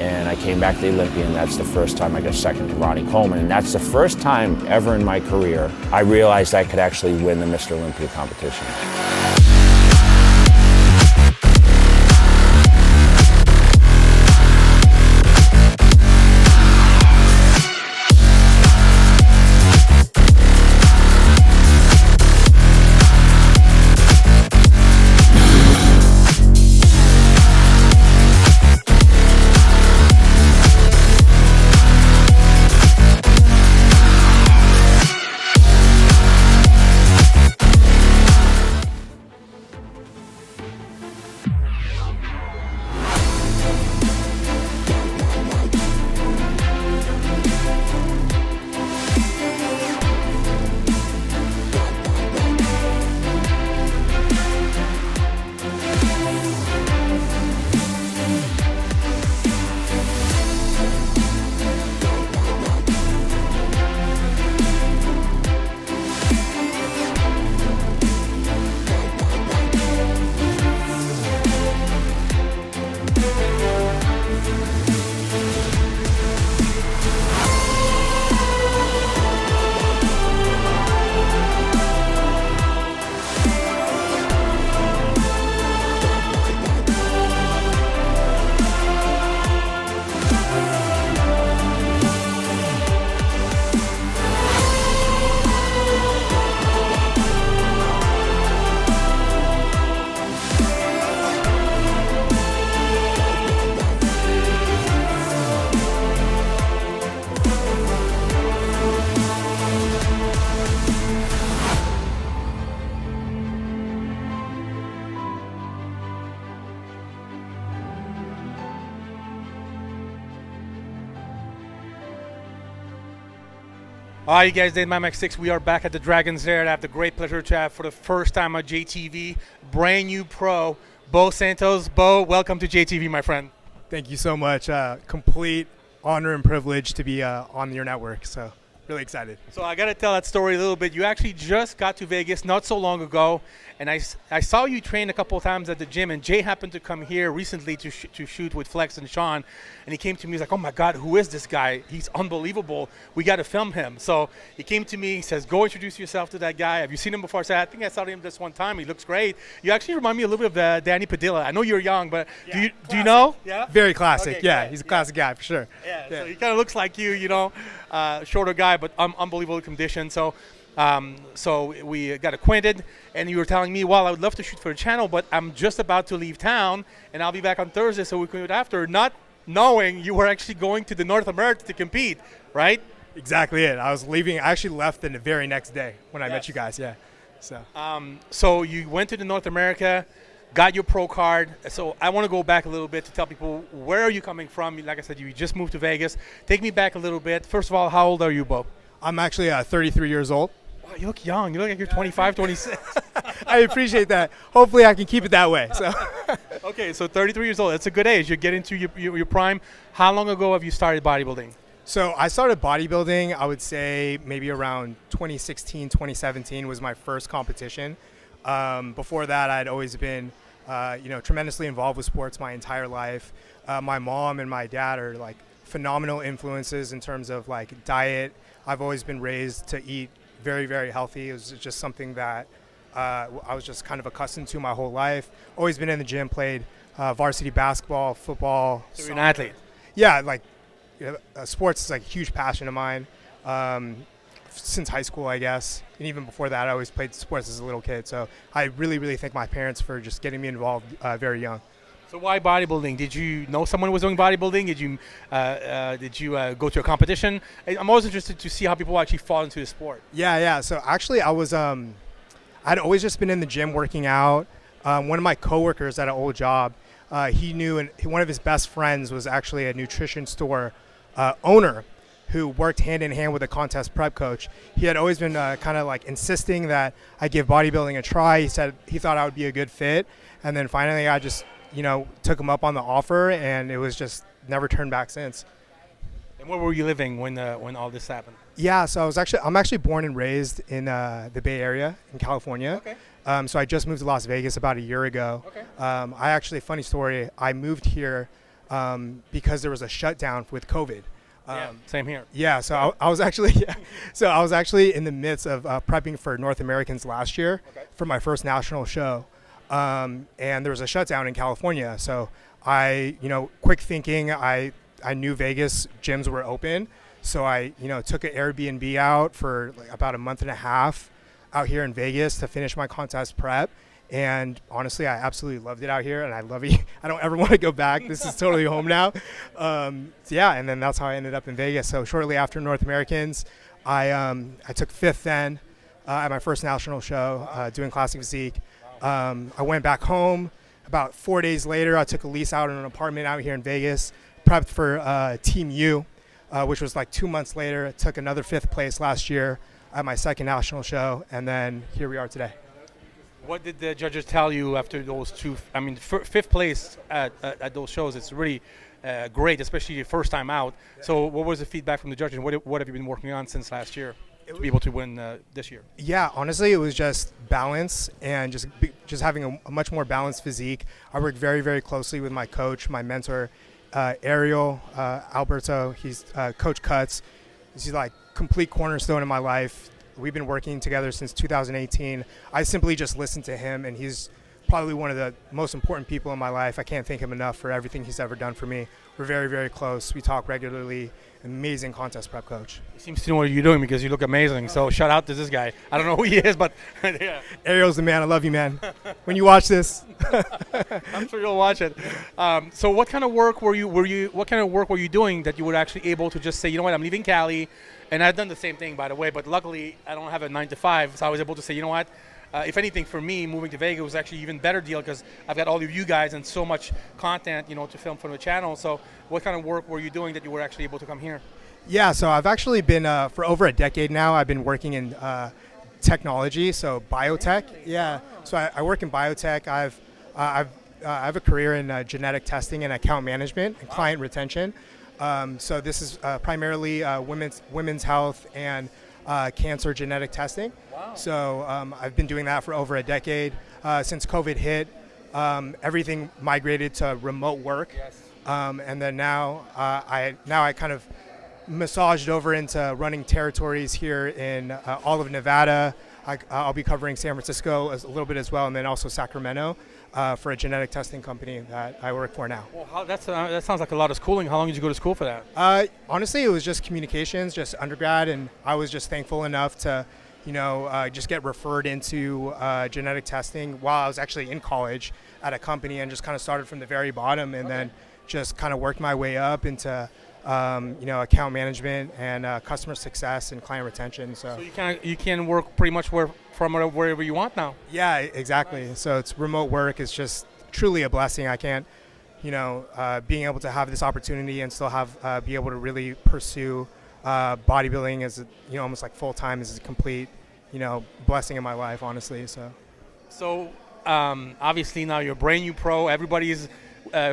and I came back to the Olympia, and that's the first time I got second to Ronnie Coleman. And that's the first time ever in my career I realized I could actually win the Mr. Olympia competition. All right, you guys, Dave Max 6. We are back at the Dragon's Lair. I have the great pleasure to have for the first time on JTV, brand new pro, Beau Santos. Beau, welcome to JTV, my friend. Thank you so much. Complete honor and privilege to be on your network. So really excited. So I got to tell that story a little bit. You actually just got to Vegas not so long ago, and I saw you train a couple of times at the gym, and Jay happened to come here recently to shoot with Flex and Sean, and he came to me, he's like, oh my God, who is this guy? He's unbelievable. We got to film him. So he came to me, he says, go introduce yourself to that guy. Have you seen him before? I said, I think I saw him just one time. He looks great. You actually remind me a little bit of Danny Padilla. I know you're young, but yeah, do you know? Yeah. Very classic. Okay, yeah, great. he's a classic guy for sure. Yeah, so he kind of looks like you know, shorter guy, but unbelievable condition. So we got acquainted, and you were telling me, well, I would love to shoot for the channel, but I'm just about to leave town, and I'll be back on Thursday, so we could do it after, not knowing you were actually going to the North America to compete, right? Exactly it. I was leaving. I actually left the very next day when I met you guys. Yeah. So you went to the North America, got your pro card. So I want to go back a little bit to tell people, where are you coming from? Like I said, you just moved to Vegas. Take me back a little bit. First of all, how old are you, Beau? I'm actually 33 years old. Wow, you look young. You look like you're 25, 26. I appreciate that. Hopefully I can keep it that way. So. Okay, so 33 years old. That's a good age. You're getting to your prime. How long ago have you started bodybuilding? So I started bodybuilding, I would say maybe around 2016, 2017 was my first competition. Before that, I'd always been, tremendously involved with sports my entire life. My mom and my dad are like phenomenal influences in terms of like diet. I've always been raised to eat very, very healthy. It was just something that I was just kind of accustomed to my whole life. Always been in the gym, played varsity basketball, football. So you're an athlete? Yeah, sports is like a huge passion of mine since high school, I guess. And even before that, I always played sports as a little kid. So I really, really thank my parents for just getting me involved very young. So why bodybuilding? Did you know someone who was doing bodybuilding? Did you go to a competition? I'm always interested to see how people actually fall into the sport. Yeah. So actually, I'd always just been in the gym working out. One of my coworkers at an old job, he knew, and one of his best friends was actually a nutrition store owner who worked hand in hand with a contest prep coach. He had always been kind of like insisting that I give bodybuilding a try. He said he thought I would be a good fit. And then finally I just, took him up on the offer, and it was just never turned back since. And where were you living when all this happened? Yeah, so I'm actually born and raised in the Bay Area in California. Okay. So I just moved to Las Vegas about a year ago. Okay. I actually, funny story, I moved here because there was a shutdown with COVID. Same here. Yeah, so I was actually in the midst of prepping for North Americans last year for my first national show, and there was a shutdown in California. So quick thinking, I knew Vegas gyms were open, so I took an Airbnb out for like about a month and a half out here in Vegas to finish my contest prep. And honestly, I absolutely loved it out here, and I love it. I don't ever want to go back. This is totally home now. And then that's how I ended up in Vegas. So shortly after North Americans, I took fifth then at my first national show doing Classic Physique. I went back home. About 4 days later, I took a lease out in an apartment out here in Vegas, prepped for Team U, which was like 2 months later. I took another fifth place last year at my second national show, and then here we are today. What did the judges tell you after those two? I mean, fifth place at those shows, it's really great, especially the first time out. So what was the feedback from the judges? What have you been working on since last year to be able to win this year? Yeah, honestly, it was just balance and just having a much more balanced physique. I worked very, very closely with my coach, my mentor, Ariel Alberto. He's Coach Cuts. He's like complete cornerstone in my life. We've been working together since 2018. I simply just listen to him, and he's probably one of the most important people in my life. I can't thank him enough for everything he's ever done for me. We're very, very close. We talk regularly. Amazing contest prep coach. He seems to know what you're doing because you look amazing. So shout out to this guy. I don't know who he is, but yeah. Ariel's the man. I love you, man. When you watch this, I'm sure you'll watch it. So what kind of work were you doing that you were actually able to just say, you know what, I'm leaving Cali, and I've done the same thing, by the way, but luckily I don't have a 9-to-5, so I was able to say, you know what, if anything, for me, moving to Vegas was actually even better deal because I've got all of you guys and so much content, to film for the channel. So what kind of work were you doing that you were actually able to come here? Yeah, so I've actually been, for over a decade now, I've been working in technology, so biotech. Yeah, so I work in biotech. I have a career in genetic testing and account management and client retention. So this is primarily women's health and cancer genetic testing. Wow. So I've been doing that for over a decade. Since COVID hit, everything migrated to remote work. Yes. And then now I kind of massaged over into running territories here in all of Nevada. I'll be covering San Francisco a little bit as well, and then also Sacramento for a genetic testing company that I work for now. Well, that sounds like a lot of schooling. How long did you go to school for that? Honestly, it was just communications, just undergrad, and I was just thankful enough to, just get referred into genetic testing while I was actually in college at a company, and just kind of started from the very bottom, and then just kind of worked my way up into account management and customer success and client retention. So you can work pretty much from wherever you want now. Yeah, exactly. Nice. So it's remote work is just truly a blessing. I can't, being able to have this opportunity and still have be able to really pursue bodybuilding as almost like full time is a complete blessing in my life, honestly. So obviously now you're a brand new pro. Everybody's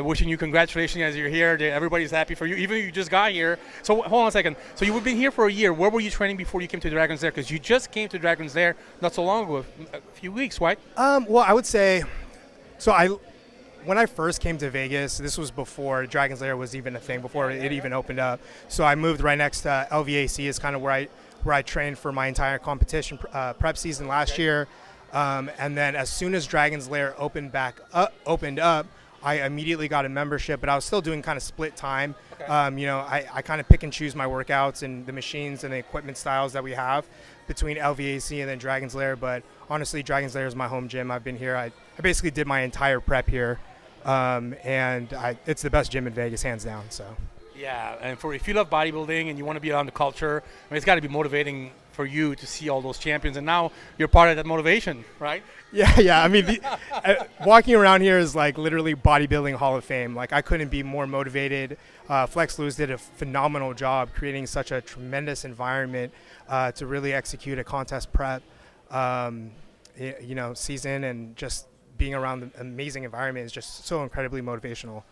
wishing you congratulations as you're here. Everybody's happy for you, even if you just got here. So hold on a second. So you've been here for a year. Where were you training before you came to Dragon's Lair? Because you just came to Dragon's Lair not so long ago, a few weeks, right? Well, I would say, when I first came to Vegas, this was before Dragon's Lair was even a thing, before it even opened up. So I moved right next to LVAC, is kind of where I trained for my entire competition prep season last year. And then as soon as Dragon's Lair opened up, I immediately got a membership, but I was still doing kind of split time. Okay. I kind of pick and choose my workouts and the machines and the equipment styles that we have between LVAC and then Dragon's Lair. But honestly, Dragon's Lair is my home gym. I've been here. I basically did my entire prep here, and it's the best gym in Vegas, hands down. So. Yeah, and if you love bodybuilding and you want to be around the culture, it's got to be motivating for you to see all those champions, and now you're part of that motivation, right? Yeah. I mean, walking around here is like literally bodybuilding Hall of Fame. Like I couldn't be more motivated. Flex Lewis did a phenomenal job creating such a tremendous environment to really execute a contest prep, season, and just being around the amazing environment is just so incredibly motivational.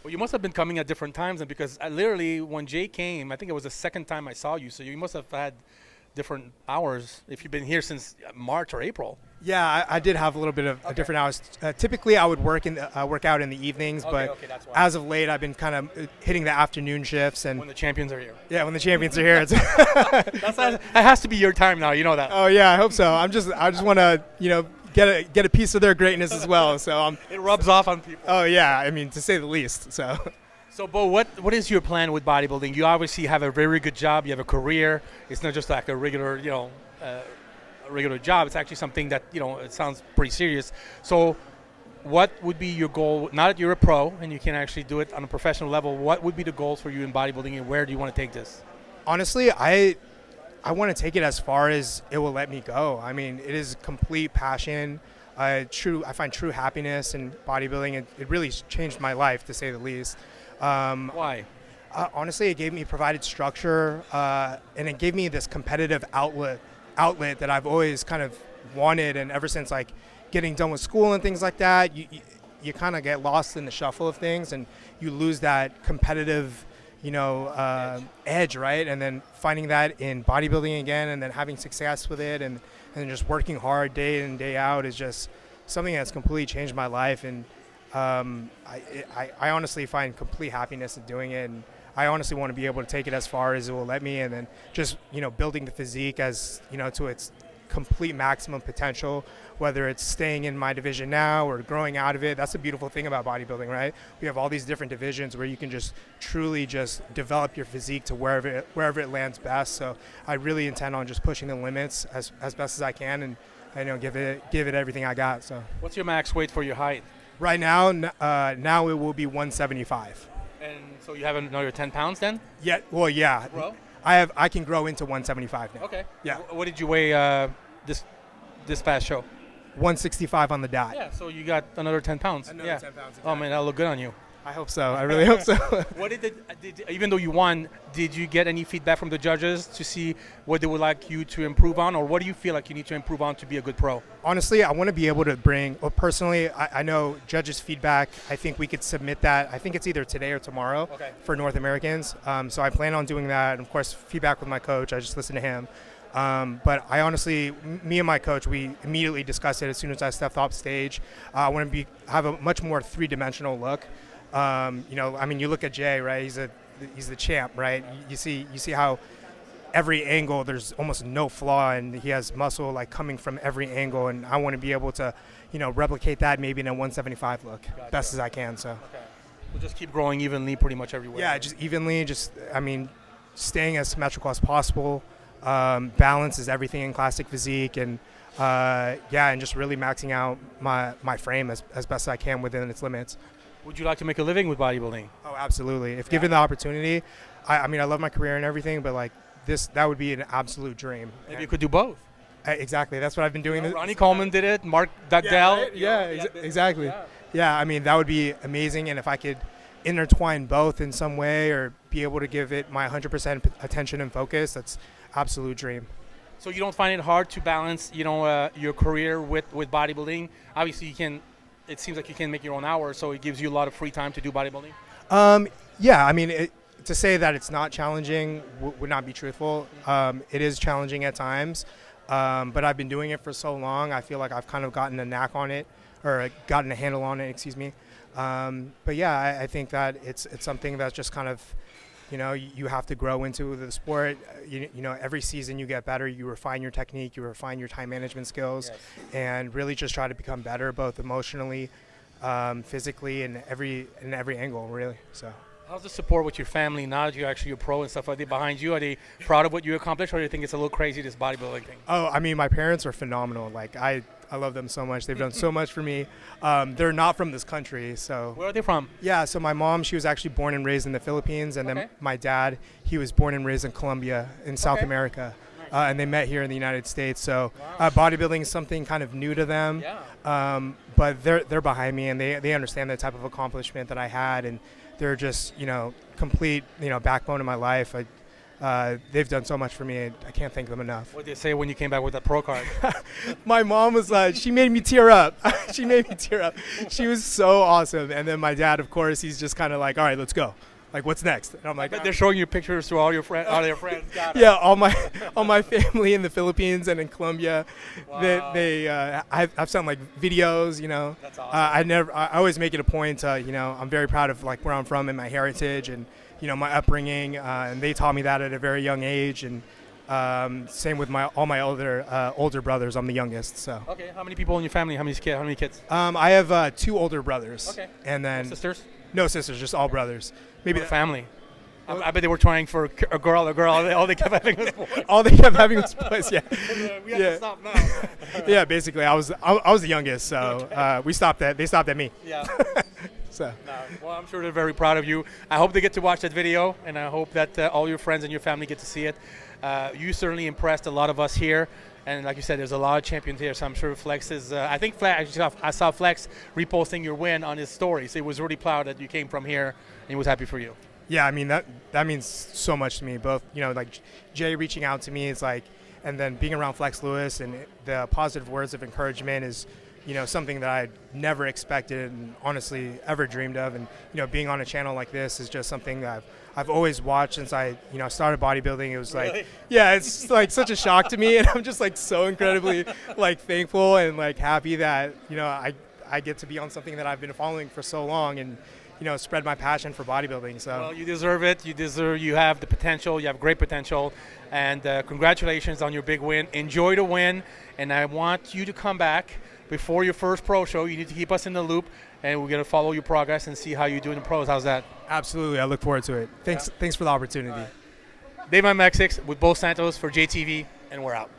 Well, you must have been coming at different times, and because literally when Jay came, I think it was the second time I saw you, so you must have had different hours if you've been here since March or April. Yeah, I did have a little bit of different hours. Typically, I would work out in the evenings, but that's why. as of late, I've been kind of hitting the afternoon shifts. And When the champions are here. yeah, when the champions are here, it's That has to be your time now. You know that. oh yeah, I hope so. I just want to get a piece of their greatness as well. So It rubs off on people. oh yeah, I mean, to say the least. So So, Beau, what is your plan with bodybuilding? You obviously have a very good job. You have a career. It's not just like a regular, a regular job. It's actually something that, it sounds pretty serious. So what would be your goal, now that you're a pro and you can actually do it on a professional level, what would be the goals for you in bodybuilding and where do you want to take this? honestly, I want to take it as far as it will let me go. I mean, it is complete passion. I find true happiness in bodybuilding. It really changed my life, to say the least. Why? Honestly, it provided structure, and it gave me this competitive outlet that I've always kind of wanted. And ever since like getting done with school and things like that, you kind of get lost in the shuffle of things, and you lose that competitive, edge, right? And then finding that in bodybuilding again, and then having success with it, and just working hard day in and day out is just something that's completely changed my life. And I honestly find complete happiness in doing it, and I honestly want to be able to take it as far as it will let me, and then just building the physique as to its complete maximum potential, whether it's staying in my division now or growing out of it. That's the beautiful thing about bodybuilding, right? We have all these different divisions where you can just truly just develop your physique to wherever it lands best. So I really intend on just pushing the limits as best as I can, and give it everything I got. So What's your max weight for your height? right now it will be 175. And so you have another 10 pounds then? Yeah, well, yeah. Grow? I can grow into 175 now. Okay. Yeah. What did you weigh this past show? 165 on the dot. Yeah, so you got another 10 pounds. Another yeah. 10 pounds. Oh, man, that'll look good on you. I hope so. I really hope so. What did even though you won, did you get any feedback from the judges to see what they would like you to improve on, or what do you feel like you need to improve on to be a good pro? Honestly, I want to be able to personally, I know judges' feedback, I think we could submit that. I think it's either today or tomorrow for North Americans. So I plan on doing that. And of course, feedback with my coach. I just listen to him. But I honestly, me and my coach, we immediately discussed it as soon as I stepped off stage. I want to have a much more three-dimensional look. You look at Jay, right? He's the champ, right? You see how every angle there's almost no flaw, and he has muscle like coming from every angle. And I want to be able to, replicate that maybe in a 175 look, best as I can. So We'll just keep growing evenly, pretty much everywhere. yeah, just evenly. Staying as symmetrical as possible. Balance is everything in classic physique, and and just really maxing out my frame as best as I can within its limits. Would you like to make a living with bodybuilding? Oh, absolutely. If given the opportunity, I love my career and everything, but like that would be an absolute dream. Maybe you could do both. Exactly. That's what I've been doing. Ronnie Coleman did it. Mark Dugdale. Exactly. Yeah, that would be amazing, and if I could intertwine both in some way or be able to give it my 100% attention and focus, that's absolute dream. So you don't find it hard to balance, your career with bodybuilding? Obviously, you can. It seems like you can make your own hours, so it gives you a lot of free time to do bodybuilding. To say that it's not challenging would not be truthful. It is challenging at times, but I've been doing it for so long. I feel like I've kind of gotten a knack on it, or gotten a handle on it. Excuse me. But yeah, I think that it's something that's just kind of, you have to grow into the sport. Every season you get better. You refine your technique. You refine your time management skills, and really just try to become better, both emotionally, physically, and every angle, really. So. How's the support with your family now that you're actually a pro and stuff? Are they behind you? Are they proud of what you accomplished, or do you think it's a little crazy, this bodybuilding thing? Oh, my parents are phenomenal. Like I love them so much. They've done so much for me. They're not from this country, so. Where are they from? Yeah, so my mom, she was actually born and raised in the Philippines, and then my dad, he was born and raised in Colombia in South America. And they met here in the United States. So bodybuilding is something kind of new to them. Yeah. But they're behind me, and they understand the type of accomplishment that I had, and they're just, complete, backbone in my life. They've done so much for me. I can't thank them enough. What did they say when you came back with that pro card? My mom was she made me tear up. She made me tear up. She was so awesome. And then my dad, of course, he's just kind of like, all right, let's go. like, what's next? And I'm like, But they're showing you pictures to all your friends, all their friends. Got it. yeah, all my family in the Philippines and in Colombia, I've sent like videos, you know. That's awesome. I always make it a point to, you know, I'm very proud of like where I'm from and my heritage and, you know, my upbringing, and they taught me that at a very young age, and same with all my older brothers. I'm the youngest, so. Okay, how many people in your family? How many kids? I have 2 older brothers. Okay. And then Sisters? no sisters, just all brothers. Maybe Or family. I bet they were trying for a girl. All they kept having was boys. all they kept having was boys. Yeah. We have to stop now. Yeah, basically, I was the youngest, so we stopped at. They stopped at me. Yeah. So. No, well, I'm sure they're very proud of you. I hope they get to watch that video, and I hope that all your friends and your family get to see it. You certainly impressed a lot of us here, and like you said, there's a lot of champions here, so I'm sure Flex is. I think I saw Flex reposting your win on his story, so he was really proud that you came from here, and he was happy for you. Yeah, I mean that means so much to me. Both, you know, like Jay reaching out to me is like, and then being around Flex Lewis and the positive words of encouragement is, you know, something that I never expected and honestly ever dreamed of. And, you know, being on a channel like this is just something that I've always watched since I, you know, started bodybuilding. It was like, Really? yeah, it's like such a shock to me, and I'm just like so incredibly like thankful and like happy that, you know, I get to be on something that I've been following for so long and, you know, spread my passion for bodybuilding. So. Well, you deserve it. You have the potential. You have great potential. And congratulations on your big win. Enjoy the win. And I want you to come back before your first pro show. You need to keep us in the loop, and we're going to follow your progress and see how you do in the pros. How's that? Absolutely. I look forward to it. Thanks for the opportunity. Dave, I'm X6 with Beau Santos for JTV, and we're out.